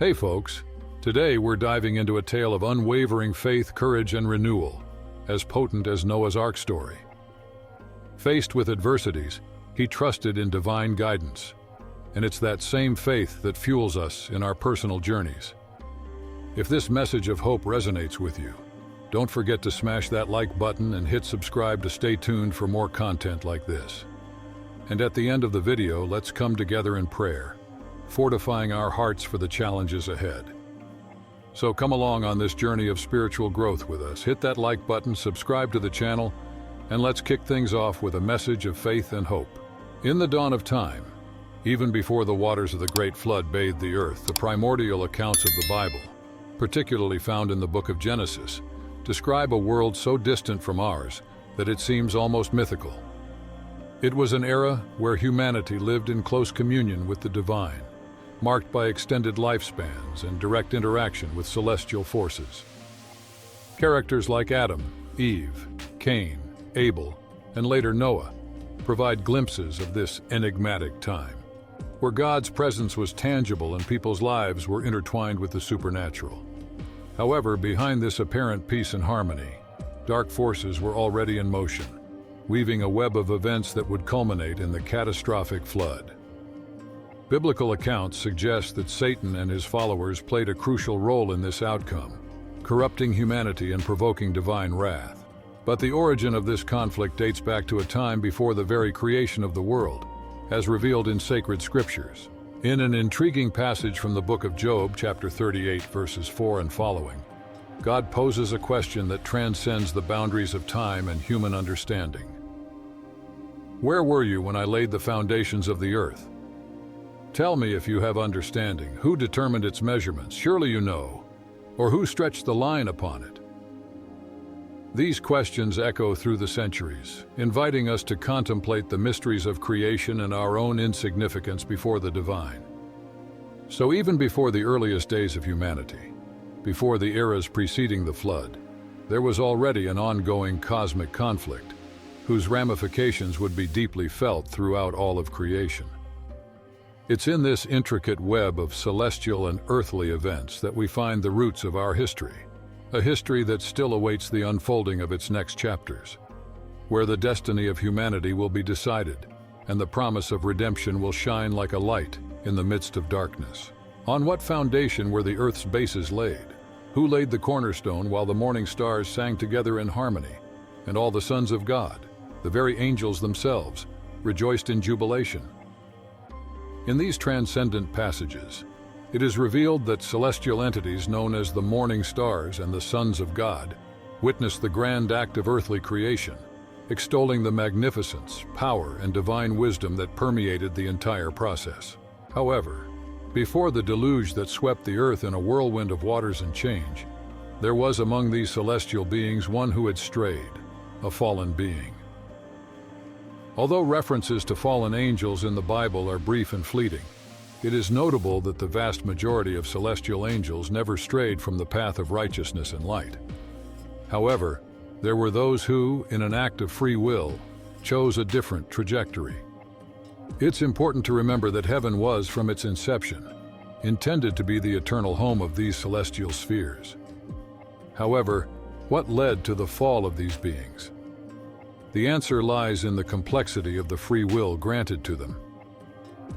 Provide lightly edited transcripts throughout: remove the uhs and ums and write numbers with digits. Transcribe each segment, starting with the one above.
Hey folks, today we're diving into a tale of unwavering faith, courage, and renewal, as potent as Noah's Ark story. Faced with adversities, he trusted in divine guidance, and it's that same faith that fuels us in our personal journeys. If this message of hope resonates with you, don't forget to smash that like button and hit subscribe to stay tuned for more content like this. And at the end of the video, let's come together in prayer, fortifying our hearts for the challenges ahead. So come along on this journey of spiritual growth with us. Hit that like button, subscribe to the channel, and let's kick things off with a message of faith and hope. In the dawn of time, even before the waters of the Great Flood bathed the earth, the primordial accounts of the Bible, particularly found in the book of Genesis, describe a world so distant from ours that it seems almost mythical. It was an era where humanity lived in close communion with the divine, marked by extended lifespans and direct interaction with celestial forces. Characters like Adam, Eve, Cain, Abel, and later Noah provide glimpses of this enigmatic time, where God's presence was tangible and people's lives were intertwined with the supernatural. However, behind this apparent peace and harmony, dark forces were already in motion, weaving a web of events that would culminate in the catastrophic flood. Biblical accounts suggest that Satan and his followers played a crucial role in this outcome, corrupting humanity and provoking divine wrath. But the origin of this conflict dates back to a time before the very creation of the world, as revealed in sacred scriptures. In an intriguing passage from the book of Job, chapter 38, verses 4 and following, God poses a question that transcends the boundaries of time and human understanding. Where were you when I laid the foundations of the earth? Tell me if you have understanding. Who determined its measurements? Surely you know. Or who stretched the line upon it? These questions echo through the centuries, inviting us to contemplate the mysteries of creation and our own insignificance before the divine. So even before the earliest days of humanity, before the eras preceding the flood, there was already an ongoing cosmic conflict, whose ramifications would be deeply felt throughout all of creation. It's in this intricate web of celestial and earthly events that we find the roots of our history, a history that still awaits the unfolding of its next chapters, where the destiny of humanity will be decided, and the promise of redemption will shine like a light in the midst of darkness. On what foundation were the earth's bases laid? Who laid the cornerstone while the morning stars sang together in harmony, and all the sons of God, the very angels themselves, rejoiced in jubilation? In these transcendent passages, it is revealed that celestial entities known as the morning stars and the sons of God witnessed the grand act of earthly creation, extolling the magnificence, power, and divine wisdom that permeated the entire process. However, before the deluge that swept the earth in a whirlwind of waters and change, there was among these celestial beings one who had strayed, a fallen being. Although references to fallen angels in the Bible are brief and fleeting, it is notable that the vast majority of celestial angels never strayed from the path of righteousness and light. However, there were those who, in an act of free will, chose a different trajectory. It's important to remember that heaven was, from its inception, intended to be the eternal home of these celestial spheres. However, what led to the fall of these beings? The answer lies in the complexity of the free will granted to them.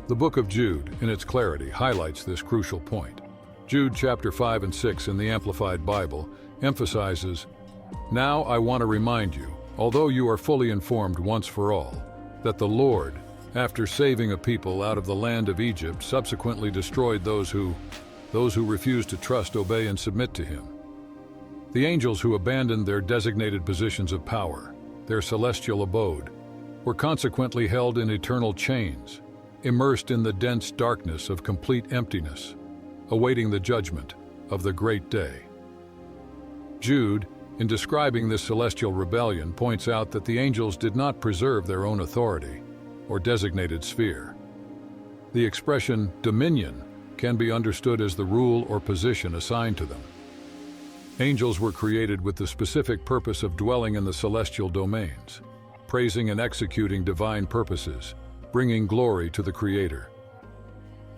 The book of Jude, in its clarity, highlights this crucial point. Jude chapter 5 and 6 in the Amplified Bible emphasizes, "Now I want to remind you, although you are fully informed once for all, that the Lord, after saving a people out of the land of Egypt, subsequently destroyed those who refused to trust, obey, and submit to him. The angels who abandoned their designated positions of power, their celestial abode, were consequently held in eternal chains, immersed in the dense darkness of complete emptiness, awaiting the judgment of the great day." Jude, in describing this celestial rebellion, points out that the angels did not preserve their own authority or designated sphere. The expression dominion can be understood as the rule or position assigned to them. Angels were created with the specific purpose of dwelling in the celestial domains, praising and executing divine purposes, bringing glory to the Creator.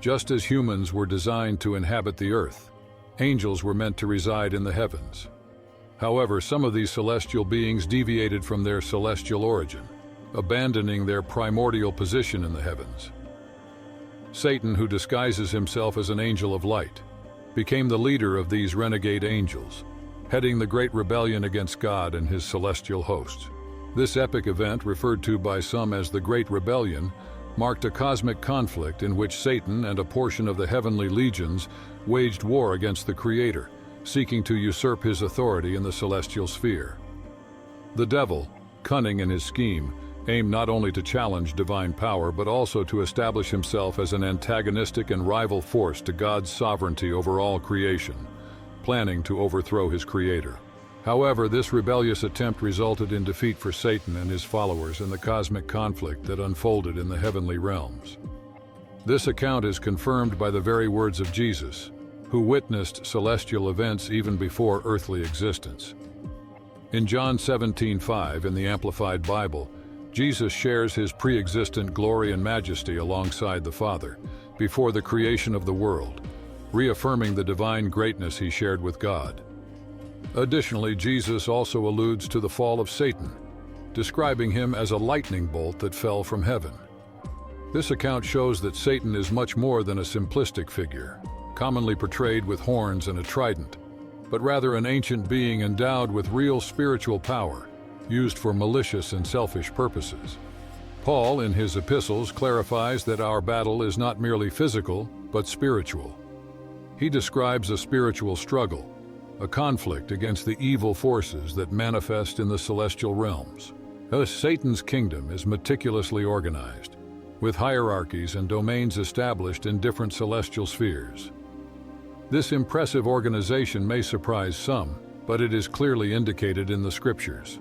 Just as humans were designed to inhabit the earth, angels were meant to reside in the heavens. However, some of these celestial beings deviated from their celestial origin, abandoning their primordial position in the heavens. Satan, who disguises himself as an angel of light, became the leader of these renegade angels, heading the great rebellion against God and his celestial hosts. This epic event, referred to by some as the Great Rebellion, marked a cosmic conflict in which Satan and a portion of the heavenly legions waged war against the Creator, seeking to usurp his authority in the celestial sphere. The devil, cunning in his scheme, aimed not only to challenge divine power but also to establish himself as an antagonistic and rival force to God's sovereignty over all creation, planning to overthrow his Creator. However, this rebellious attempt resulted in defeat for Satan and his followers in the cosmic conflict that unfolded in the heavenly realms. This account is confirmed by the very words of Jesus, who witnessed celestial events even before earthly existence. In John 17:5 in the Amplified Bible, Jesus shares his pre-existent glory and majesty alongside the Father before the creation of the world, reaffirming the divine greatness he shared with God. Additionally, Jesus also alludes to the fall of Satan, describing him as a lightning bolt that fell from heaven. This account shows that Satan is much more than a simplistic figure, commonly portrayed with horns and a trident, but rather an ancient being endowed with real spiritual power, used for malicious and selfish purposes. Paul, in his epistles, clarifies that our battle is not merely physical, but spiritual. He describes a spiritual struggle, a conflict against the evil forces that manifest in the celestial realms. Thus, Satan's kingdom is meticulously organized, with hierarchies and domains established in different celestial spheres. This impressive organization may surprise some, but it is clearly indicated in the Scriptures.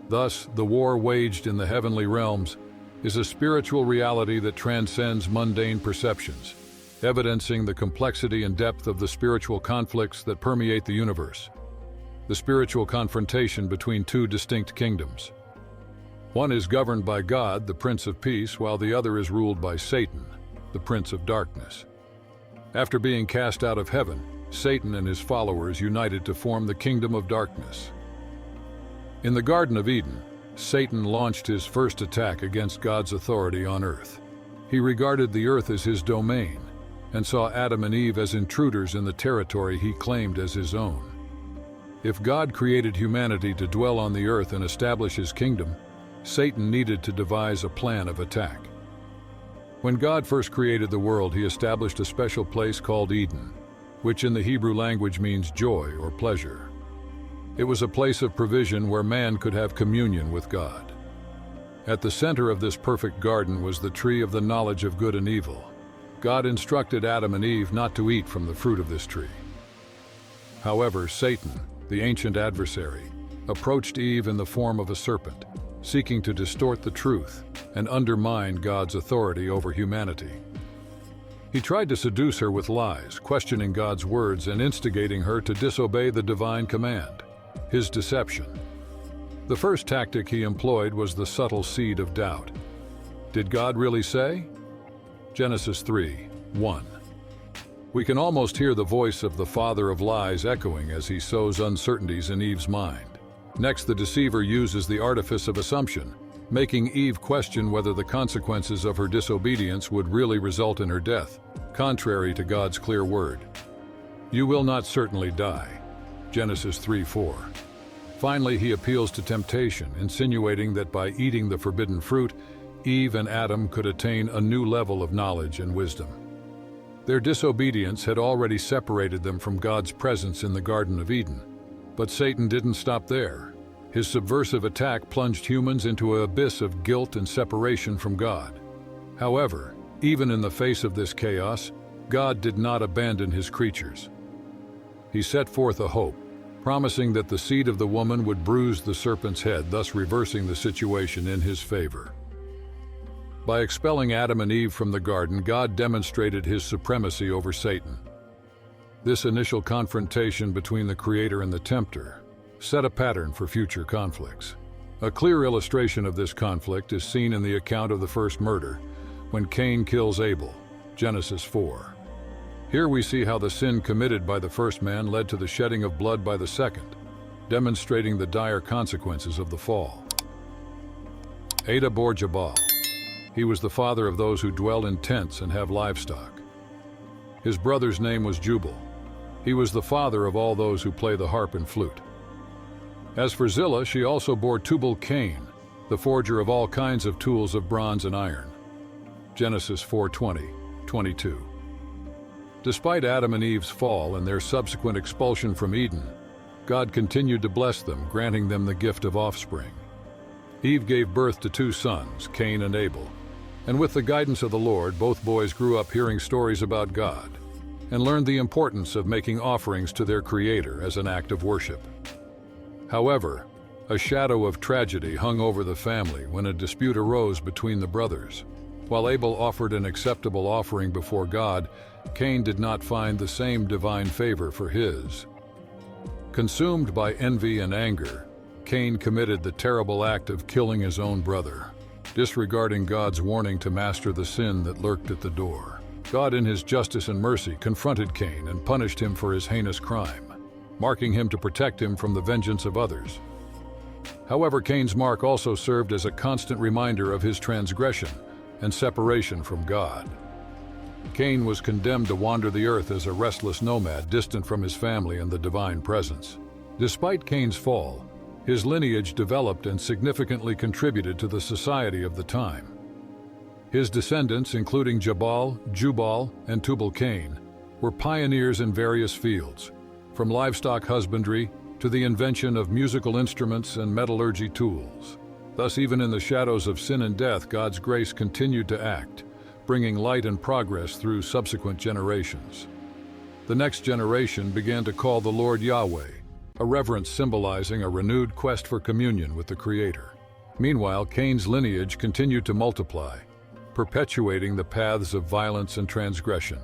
Thus, the war waged in the heavenly realms is a spiritual reality that transcends mundane perceptions, evidencing the complexity and depth of the spiritual conflicts that permeate the universe. The spiritual confrontation between two distinct kingdoms. One is governed by God, the Prince of Peace, while the other is ruled by Satan, the Prince of Darkness. After being cast out of heaven, Satan and his followers united to form the kingdom of darkness. In the Garden of Eden, Satan launched his first attack against God's authority on earth. He regarded the earth as his domain, and saw Adam and Eve as intruders in the territory he claimed as his own. If God created humanity to dwell on the earth and establish his kingdom, Satan needed to devise a plan of attack. When God first created the world, he established a special place called Eden, which in the Hebrew language means joy or pleasure. It was a place of provision where man could have communion with God. At the center of this perfect garden was the tree of the knowledge of good and evil. God instructed Adam and Eve not to eat from the fruit of this tree. However, Satan, the ancient adversary, approached Eve in the form of a serpent, seeking to distort the truth and undermine God's authority over humanity. He tried to seduce her with lies, questioning God's words and instigating her to disobey the divine command, his deception. The first tactic he employed was the subtle seed of doubt. Did God really say? Genesis 3:1. We can almost hear the voice of the father of lies echoing as he sows uncertainties in Eve's mind. Next, the deceiver uses the artifice of assumption, making Eve question whether the consequences of her disobedience would really result in her death, contrary to God's clear word. You will not certainly die. Genesis 3:4. Finally, he appeals to temptation, insinuating that by eating the forbidden fruit, Eve and Adam could attain a new level of knowledge and wisdom. Their disobedience had already separated them from God's presence in the Garden of Eden. But Satan didn't stop there. His subversive attack plunged humans into an abyss of guilt and separation from God. However, even in the face of this chaos, God did not abandon his creatures. He set forth a hope, promising that the seed of the woman would bruise the serpent's head, thus reversing the situation in his favor. By expelling Adam and Eve from the garden, God demonstrated his supremacy over Satan. This initial confrontation between the Creator and the tempter set a pattern for future conflicts. A clear illustration of this conflict is seen in the account of the first murder, when Cain kills Abel, Genesis 4. Here we see how the sin committed by the first man led to the shedding of blood by the second, demonstrating the dire consequences of the fall. Ada bore Jabal. He was the father of those who dwell in tents and have livestock. His brother's name was Jubal. He was the father of all those who play the harp and flute. As for Zillah, she also bore Tubal-Cain, the forger of all kinds of tools of bronze and iron. Genesis 4:20-22. Despite Adam and Eve's fall and their subsequent expulsion from Eden, God continued to bless them, granting them the gift of offspring. Eve gave birth to 2 sons, Cain and Abel, and with the guidance of the Lord, both boys grew up hearing stories about God and learned the importance of making offerings to their Creator as an act of worship. However, a shadow of tragedy hung over the family when a dispute arose between the brothers. While Abel offered an acceptable offering before God, Cain did not find the same divine favor for his. Consumed by envy and anger, Cain committed the terrible act of killing his own brother, disregarding God's warning to master the sin that lurked at the door. God, in his justice and mercy, confronted Cain and punished him for his heinous crime, marking him to protect him from the vengeance of others. However, Cain's mark also served as a constant reminder of his transgression and separation from God. Cain was condemned to wander the earth as a restless nomad, distant from his family and the divine presence. Despite Cain's fall, his lineage developed and significantly contributed to the society of the time. His descendants, including Jabal, Jubal, and Tubal-Cain, were pioneers in various fields, from livestock husbandry to the invention of musical instruments and metallurgy tools. Thus, even in the shadows of sin and death, God's grace continued to act, bringing light and progress through subsequent generations. The next generation began to call the Lord Yahweh, a reverence symbolizing a renewed quest for communion with the Creator. Meanwhile, Cain's lineage continued to multiply, perpetuating the paths of violence and transgression.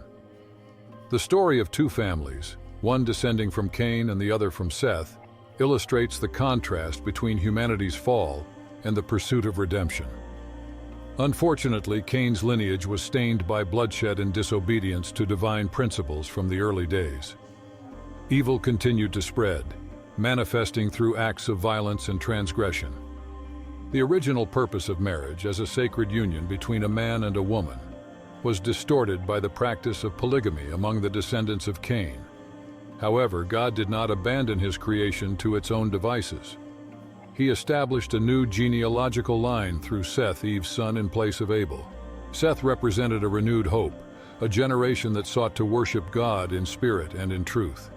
The story of 2 families, one descending from Cain and the other from Seth, illustrates the contrast between humanity's fall and the pursuit of redemption. Unfortunately, Cain's lineage was stained by bloodshed and disobedience to divine principles from the early days. Evil continued to spread, manifesting through acts of violence and transgression. The original purpose of marriage as a sacred union between a man and a woman was distorted by the practice of polygamy among the descendants of Cain. However, God did not abandon his creation to its own devices. He established a new genealogical line through Seth, Eve's son, in place of Abel. Seth represented a renewed hope, a generation that sought to worship God in spirit and in truth.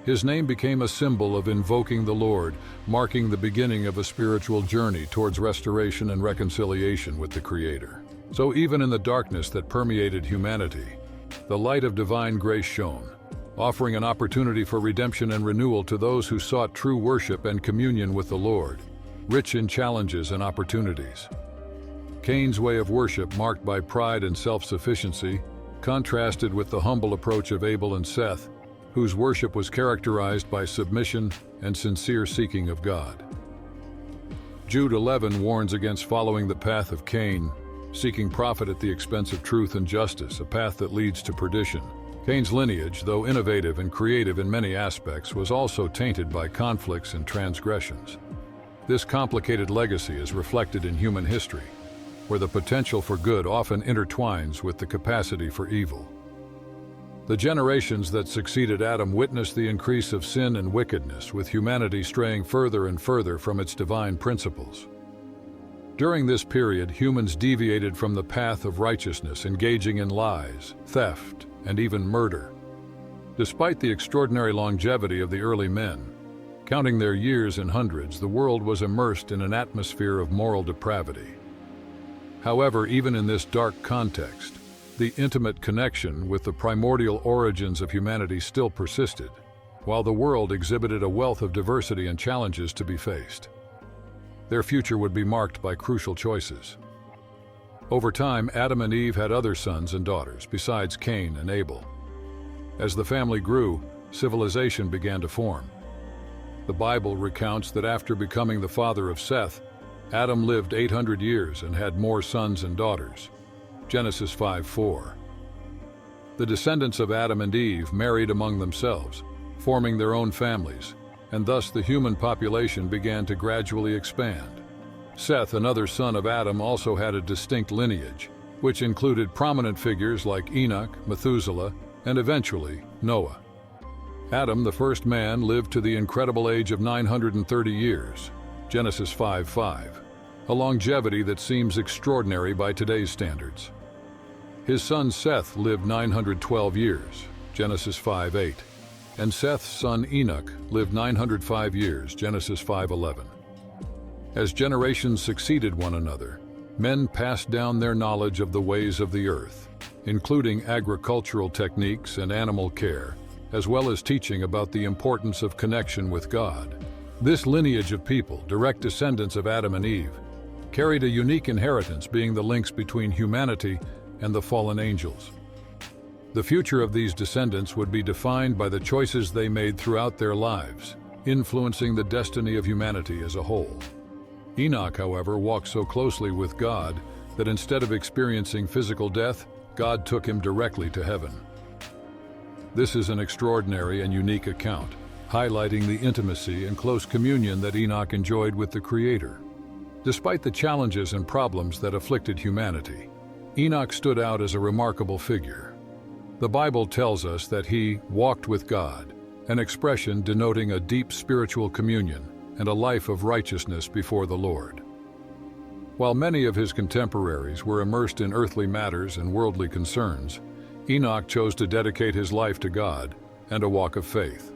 His name became a symbol of invoking the Lord, marking the beginning of a spiritual journey towards restoration and reconciliation with the Creator. So even in the darkness that permeated humanity, the light of divine grace shone, offering an opportunity for redemption and renewal to those who sought true worship and communion with the Lord, rich in challenges and opportunities. Cain's way of worship, marked by pride and self-sufficiency, contrasted with the humble approach of Abel and Seth, whose worship was characterized by submission and sincere seeking of God. Jude 11 warns against following the path of Cain, seeking profit at the expense of truth and justice, a path that leads to perdition. Cain's lineage, though innovative and creative in many aspects, was also tainted by conflicts and transgressions. This complicated legacy is reflected in human history, where the potential for good often intertwines with the capacity for evil. The generations that succeeded Adam witnessed the increase of sin and wickedness, with humanity straying further and further from its divine principles. During this period, humans deviated from the path of righteousness, engaging in lies, theft, and even murder. Despite the extraordinary longevity of the early men, counting their years in hundreds, the world was immersed in an atmosphere of moral depravity. However, even in this dark context, the intimate connection with the primordial origins of humanity still persisted, while the world exhibited a wealth of diversity and challenges to be faced. Their future would be marked by crucial choices. Over time, Adam and Eve had other sons and daughters, besides Cain and Abel. As the family grew, civilization began to form. The Bible recounts that after becoming the father of Seth, Adam lived 800 years and had more sons and daughters. Genesis 5:4. The descendants of Adam and Eve married among themselves, forming their own families, and thus the human population began to gradually expand. Seth, another son of Adam, also had a distinct lineage, which included prominent figures like Enoch, Methuselah, and eventually Noah. Adam, the first man, lived to the incredible age of 930 years, Genesis 5:5, a longevity that seems extraordinary by today's standards. His son Seth lived 912 years, Genesis 5:8, and Seth's son Enoch lived 905 years, Genesis 5:11. As generations succeeded one another, men passed down their knowledge of the ways of the earth, including agricultural techniques and animal care, as well as teaching about the importance of connection with God. This lineage of people, direct descendants of Adam and Eve, carried a unique inheritance, being the links between humanity and the fallen angels. The future of these descendants would be defined by the choices they made throughout their lives, influencing the destiny of humanity as a whole. Enoch, however, walked so closely with God that instead of experiencing physical death, God took him directly to heaven. This is an extraordinary and unique account, highlighting the intimacy and close communion that Enoch enjoyed with the Creator. Despite the challenges and problems that afflicted humanity, Enoch stood out as a remarkable figure. The Bible tells us that he walked with God, an expression denoting a deep spiritual communion and a life of righteousness before the Lord. While many of his contemporaries were immersed in earthly matters and worldly concerns, Enoch chose to dedicate his life to God and a walk of faith.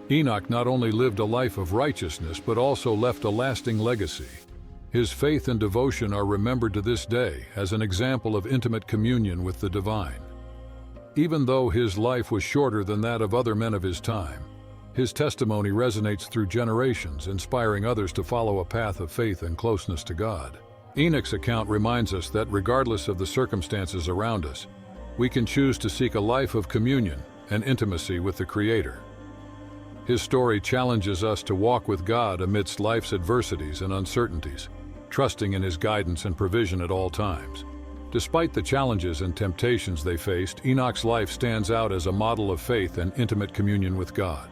Enoch not only lived a life of righteousness but also left a lasting legacy. His faith and devotion are remembered to this day as an example of intimate communion with the divine. Even though his life was shorter than that of other men of his time, his testimony resonates through generations, inspiring others to follow a path of faith and closeness to God. Enoch's account reminds us that regardless of the circumstances around us, we can choose to seek a life of communion and intimacy with the Creator. His story challenges us to walk with God amidst life's adversities and uncertainties, trusting in His guidance and provision at all times. Despite the challenges and temptations they faced, Enoch's life stands out as a model of faith and intimate communion with God.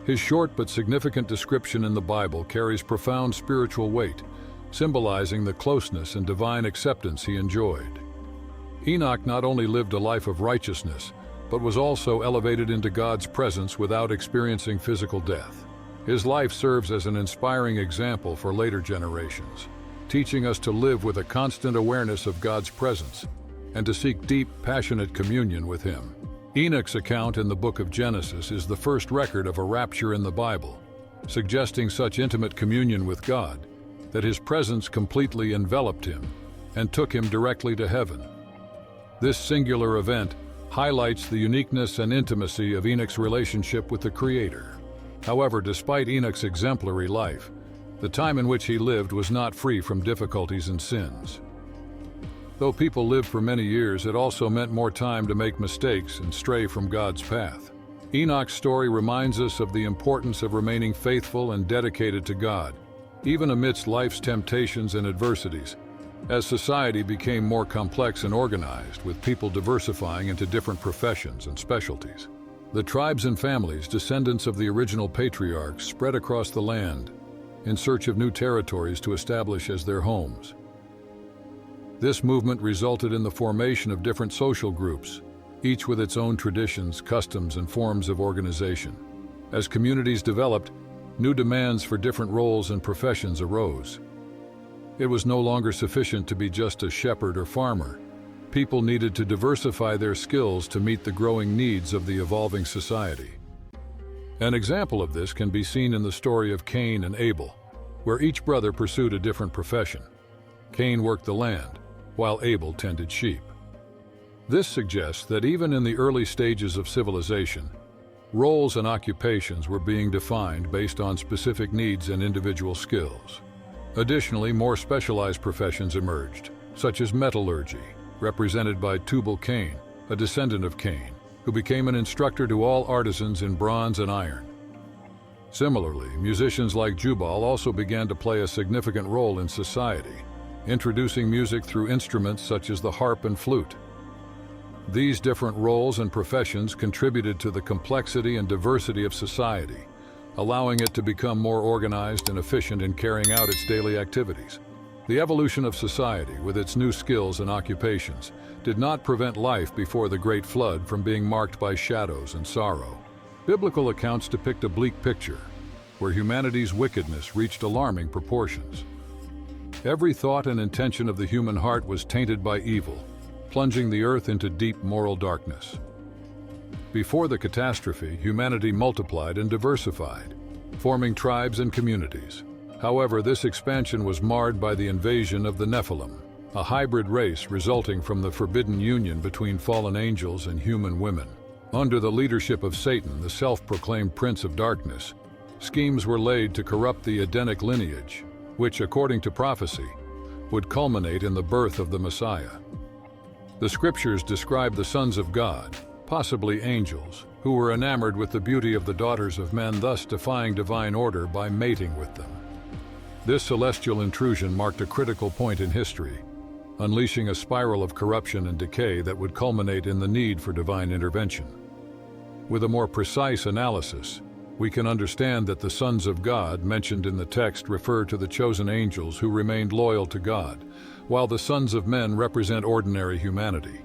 His short but significant description in the Bible carries profound spiritual weight, symbolizing the closeness and divine acceptance he enjoyed. Enoch not only lived a life of righteousness, but was also elevated into God's presence without experiencing physical death. His life serves as an inspiring example for later generations, teaching us to live with a constant awareness of God's presence and to seek deep, passionate communion with Him. Enoch's account in the book of Genesis is the first record of a rapture in the Bible, suggesting such intimate communion with God that His presence completely enveloped him and took him directly to heaven. This singular event highlights the uniqueness and intimacy of Enoch's relationship with the Creator. However, despite Enoch's exemplary life, the time in which he lived was not free from difficulties and sins. Though people lived for many years, it also meant more time to make mistakes and stray from God's path. Enoch's story reminds us of the importance of remaining faithful and dedicated to God, even amidst life's temptations and adversities. As society became more complex and organized, with people diversifying into different professions and specialties, the tribes and families, descendants of the original patriarchs, spread across the land in search of new territories to establish as their homes. This movement resulted in the formation of different social groups, each with its own traditions, customs, and forms of organization. As communities developed, new demands for different roles and professions arose. It was no longer sufficient to be just a shepherd or farmer. People needed to diversify their skills to meet the growing needs of the evolving society. An example of this can be seen in the story of Cain and Abel, where each brother pursued a different profession. Cain worked the land, while Abel tended sheep. This suggests that even in the early stages of civilization, roles and occupations were being defined based on specific needs and individual skills. Additionally, more specialized professions emerged, such as metallurgy, represented by Tubal-Cain, a descendant of Cain, who became an instructor to all artisans in bronze and iron. Similarly, musicians like Jubal also began to play a significant role in society, introducing music through instruments such as the harp and flute. These different roles and professions contributed to the complexity and diversity of society, allowing it to become more organized and efficient in carrying out its daily activities. The evolution of society, with its new skills and occupations, did not prevent life before the Great Flood from being marked by shadows and sorrow. Biblical accounts depict a bleak picture, where humanity's wickedness reached alarming proportions. Every thought and intention of the human heart was tainted by evil, plunging the earth into deep moral darkness. Before the catastrophe, humanity multiplied and diversified, forming tribes and communities. However, this expansion was marred by the invasion of the Nephilim, a hybrid race resulting from the forbidden union between fallen angels and human women. Under the leadership of Satan, the self-proclaimed Prince of Darkness, schemes were laid to corrupt the Edenic lineage, which, according to prophecy, would culminate in the birth of the Messiah. The scriptures describe the sons of God, possibly angels, who were enamored with the beauty of the daughters of men, thus defying divine order by mating with them. This celestial intrusion marked a critical point in history, unleashing a spiral of corruption and decay that would culminate in the need for divine intervention. With a more precise analysis, we can understand that the sons of God mentioned in the text refer to the chosen angels who remained loyal to God, while the sons of men represent ordinary humanity.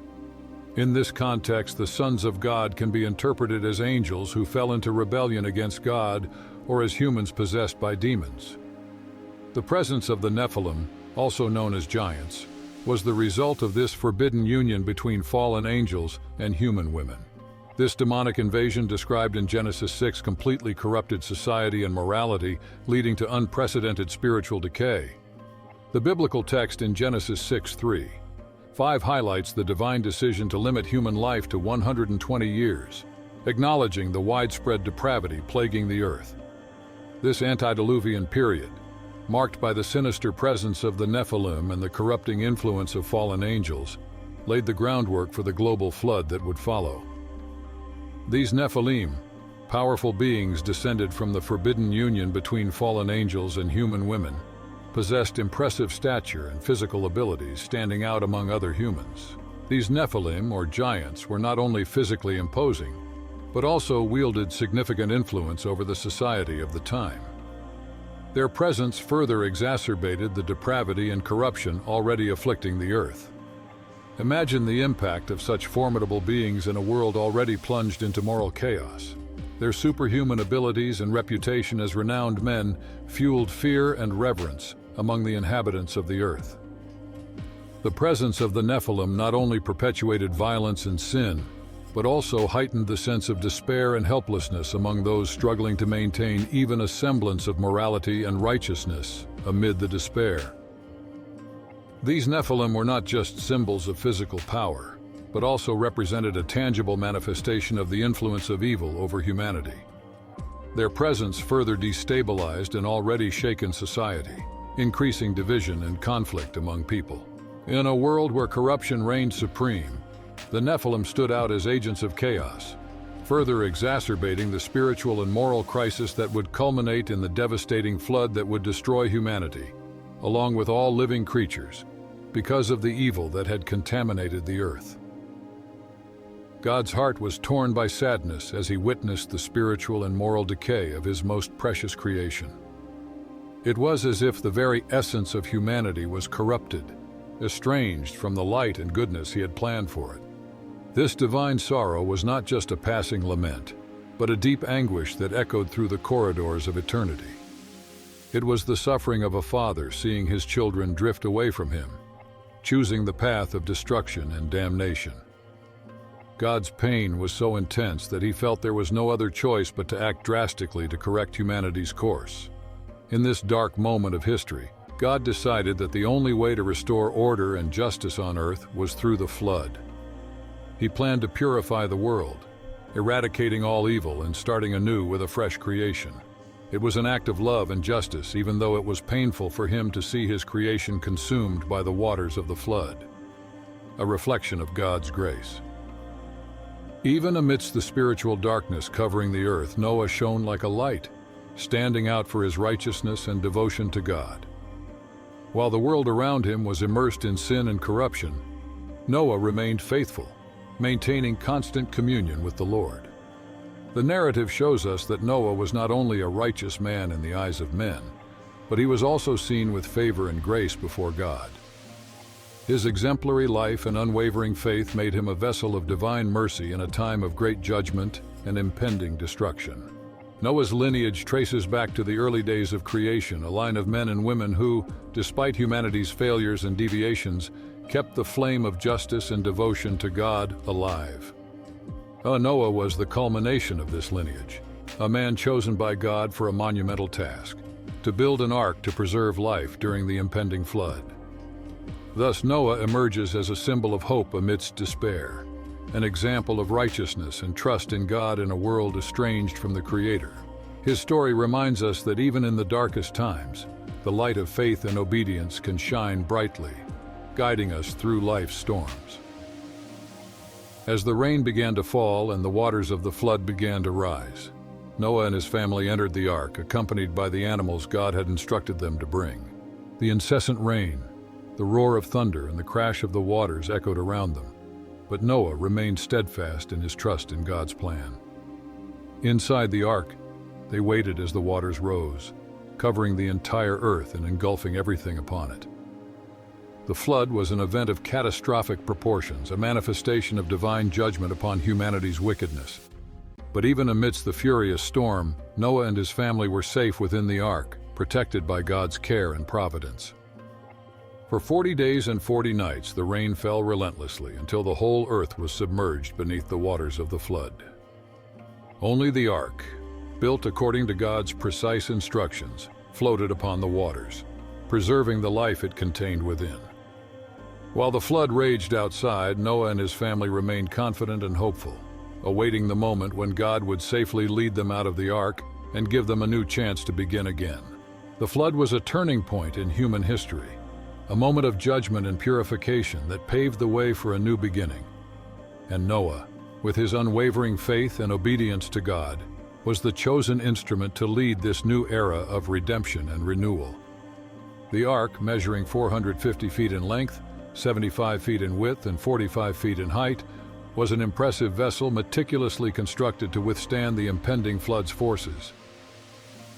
In this context, the sons of God can be interpreted as angels who fell into rebellion against God, or as humans possessed by demons. The presence of the Nephilim, also known as giants, was the result of this forbidden union between fallen angels and human women. This demonic invasion described in Genesis 6 completely corrupted society and morality, leading to unprecedented spiritual decay. The biblical text in Genesis 6:3-5 highlights the divine decision to limit human life to 120 years, acknowledging the widespread depravity plaguing the earth. This antediluvian period, marked by the sinister presence of the Nephilim and the corrupting influence of fallen angels, laid the groundwork for the global flood that would follow. These Nephilim, powerful beings descended from the forbidden union between fallen angels and human women, possessed impressive stature and physical abilities, standing out among other humans. These Nephilim, or giants, were not only physically imposing, but also wielded significant influence over the society of the time. Their presence further exacerbated the depravity and corruption already afflicting the earth. Imagine the impact of such formidable beings in a world already plunged into moral chaos. Their superhuman abilities and reputation as renowned men fueled fear and reverence among the inhabitants of the earth. The presence of the Nephilim not only perpetuated violence and sin, but also heightened the sense of despair and helplessness among those struggling to maintain even a semblance of morality and righteousness amid the despair. These Nephilim were not just symbols of physical power, but also represented a tangible manifestation of the influence of evil over humanity. Their presence further destabilized an already shaken society, increasing division and conflict among people. In a world where corruption reigned supreme, the Nephilim stood out as agents of chaos, further exacerbating the spiritual and moral crisis that would culminate in the devastating flood that would destroy humanity, along with all living creatures, because of the evil that had contaminated the earth. God's heart was torn by sadness as he witnessed the spiritual and moral decay of his most precious creation. It was as if the very essence of humanity was corrupted, estranged from the light and goodness he had planned for it. This divine sorrow was not just a passing lament, but a deep anguish that echoed through the corridors of eternity. It was the suffering of a father seeing his children drift away from him, choosing the path of destruction and damnation. God's pain was so intense that he felt there was no other choice but to act drastically to correct humanity's course. In this dark moment of history, God decided that the only way to restore order and justice on earth was through the flood. He planned to purify the world, eradicating all evil and starting anew with a fresh creation. It was an act of love and justice, even though it was painful for him to see his creation consumed by the waters of the flood, a reflection of God's grace. Even amidst the spiritual darkness covering the earth, Noah shone like a light, standing out for his righteousness and devotion to God. While the world around him was immersed in sin and corruption, Noah remained faithful, maintaining constant communion with the Lord. The narrative shows us that Noah was not only a righteous man in the eyes of men, but he was also seen with favor and grace before God. His exemplary life and unwavering faith made him a vessel of divine mercy in a time of great judgment and impending destruction. Noah's lineage traces back to the early days of creation, a line of men and women who, despite humanity's failures and deviations, kept the flame of justice and devotion to God alive. Noah was the culmination of this lineage, a man chosen by God for a monumental task, to build an ark to preserve life during the impending flood. Thus, Noah emerges as a symbol of hope amidst despair, an example of righteousness and trust in God in a world estranged from the Creator. His story reminds us that even in the darkest times, the light of faith and obedience can shine brightly, guiding us through life's storms. As the rain began to fall and the waters of the flood began to rise, Noah and his family entered the ark, accompanied by the animals God had instructed them to bring. The incessant rain, the roar of thunder, and the crash of the waters echoed around them, but Noah remained steadfast in his trust in God's plan. Inside the ark, they waited as the waters rose, covering the entire earth and engulfing everything upon it. The flood was an event of catastrophic proportions, a manifestation of divine judgment upon humanity's wickedness. But even amidst the furious storm, Noah and his family were safe within the ark, protected by God's care and providence. For 40 days and 40 nights, the rain fell relentlessly until the whole earth was submerged beneath the waters of the flood. Only the ark, built according to God's precise instructions, floated upon the waters, preserving the life it contained within. While the flood raged outside, Noah and his family remained confident and hopeful, awaiting the moment when God would safely lead them out of the ark and give them a new chance to begin again. The flood was a turning point in human history, a moment of judgment and purification that paved the way for a new beginning. And Noah, with his unwavering faith and obedience to God, was the chosen instrument to lead this new era of redemption and renewal. The ark, measuring 450 feet in length, 75 feet in width, and 45 feet in height, was an impressive vessel meticulously constructed to withstand the impending flood's forces.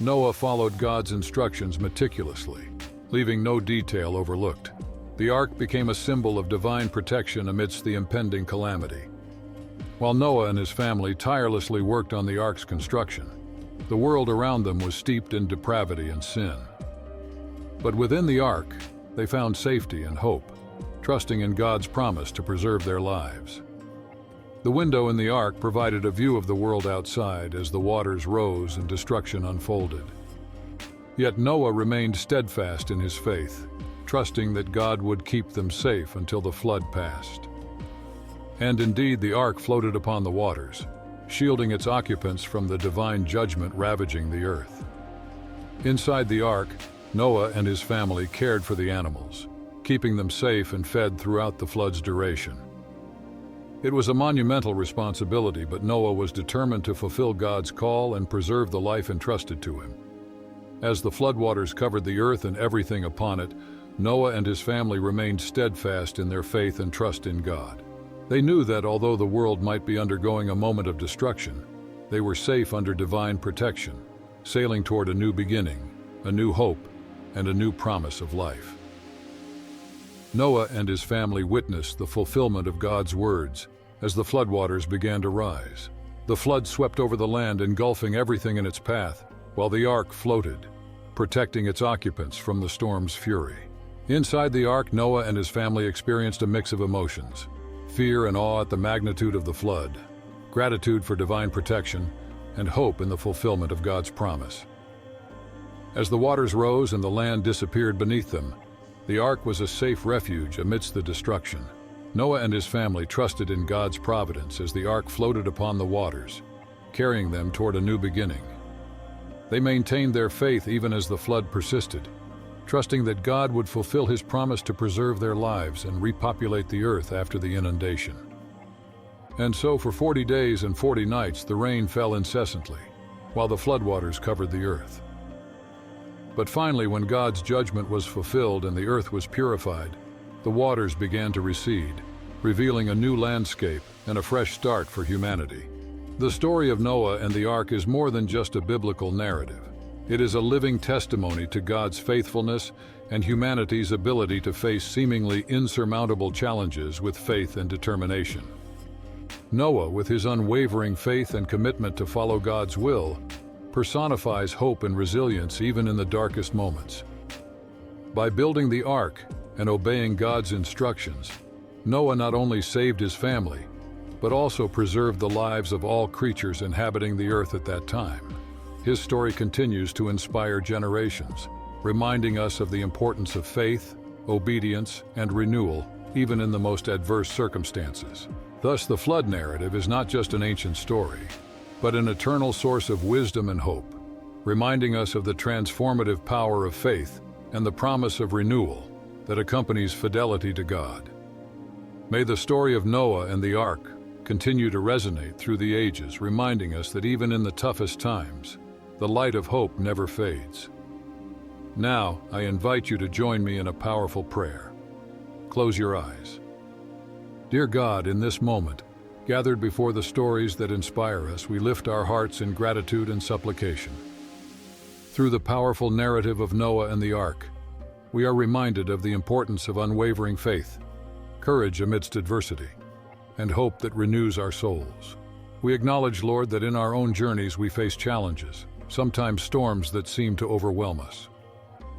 Noah followed God's instructions meticulously, leaving no detail overlooked. The ark became a symbol of divine protection amidst the impending calamity. While Noah and his family tirelessly worked on the ark's construction, the world around them was steeped in depravity and sin. But within the ark, they found safety and hope, trusting in God's promise to preserve their lives. The window in the ark provided a view of the world outside as the waters rose and destruction unfolded. Yet Noah remained steadfast in his faith, trusting that God would keep them safe until the flood passed. And indeed, the ark floated upon the waters, shielding its occupants from the divine judgment ravaging the earth. Inside the ark, Noah and his family cared for the animals, keeping them safe and fed throughout the flood's duration. It was a monumental responsibility, but Noah was determined to fulfill God's call and preserve the life entrusted to him. As the floodwaters covered the earth and everything upon it, Noah and his family remained steadfast in their faith and trust in God. They knew that although the world might be undergoing a moment of destruction, they were safe under divine protection, sailing toward a new beginning, a new hope, and a new promise of life. Noah and his family witnessed the fulfillment of God's words as the floodwaters began to rise. The flood swept over the land, engulfing everything in its path, while the ark floated, protecting its occupants from the storm's fury. Inside the ark, Noah and his family experienced a mix of emotions: fear and awe at the magnitude of the flood, gratitude for divine protection, and hope in the fulfillment of God's promise. As the waters rose and the land disappeared beneath them, the ark was a safe refuge amidst the destruction. Noah and his family trusted in God's providence as the ark floated upon the waters, carrying them toward a new beginning. They maintained their faith even as the flood persisted, trusting that God would fulfill his promise to preserve their lives and repopulate the earth after the inundation. And so for 40 days and 40 nights the rain fell incessantly, while the floodwaters covered the earth. But finally, when God's judgment was fulfilled and the earth was purified, the waters began to recede, revealing a new landscape and a fresh start for humanity. The story of Noah and the ark is more than just a biblical narrative. It is a living testimony to God's faithfulness and humanity's ability to face seemingly insurmountable challenges with faith and determination. Noah, with his unwavering faith and commitment to follow God's will, personifies hope and resilience even in the darkest moments. By building the ark and obeying God's instructions, Noah not only saved his family, but also preserved the lives of all creatures inhabiting the earth at that time. His story continues to inspire generations, reminding us of the importance of faith, obedience, and renewal, even in the most adverse circumstances. Thus, the flood narrative is not just an ancient story, but an eternal source of wisdom and hope, reminding us of the transformative power of faith and the promise of renewal that accompanies fidelity to God. May the story of Noah and the ark continue to resonate through the ages, reminding us that even in the toughest times, the light of hope never fades. Now, I invite you to join me in a powerful prayer. Close your eyes. Dear God, in this moment, gathered before the stories that inspire us, we lift our hearts in gratitude and supplication. Through the powerful narrative of Noah and the ark, we are reminded of the importance of unwavering faith, courage amidst adversity, and hope that renews our souls. We acknowledge, Lord, that in our own journeys we face challenges, sometimes storms that seem to overwhelm us.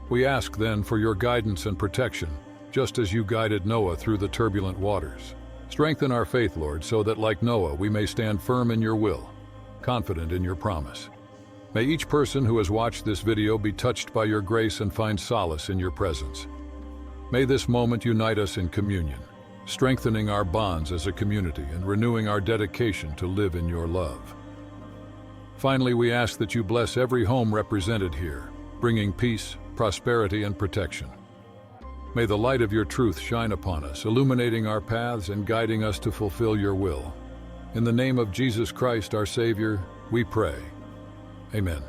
We ask then for your guidance and protection, just as you guided Noah through the turbulent waters. Strengthen our faith, Lord, so that like Noah we may stand firm in your will, confident in your promise. May each person who has watched this video be touched by your grace and find solace in your presence. May this moment unite us in communion, strengthening our bonds as a community and renewing our dedication to live in your love. Finally, we ask that you bless every home represented here, bringing peace, prosperity, and protection. May the light of your truth shine upon us, illuminating our paths and guiding us to fulfill your will. In the name of Jesus Christ, our Savior, we pray. Amen.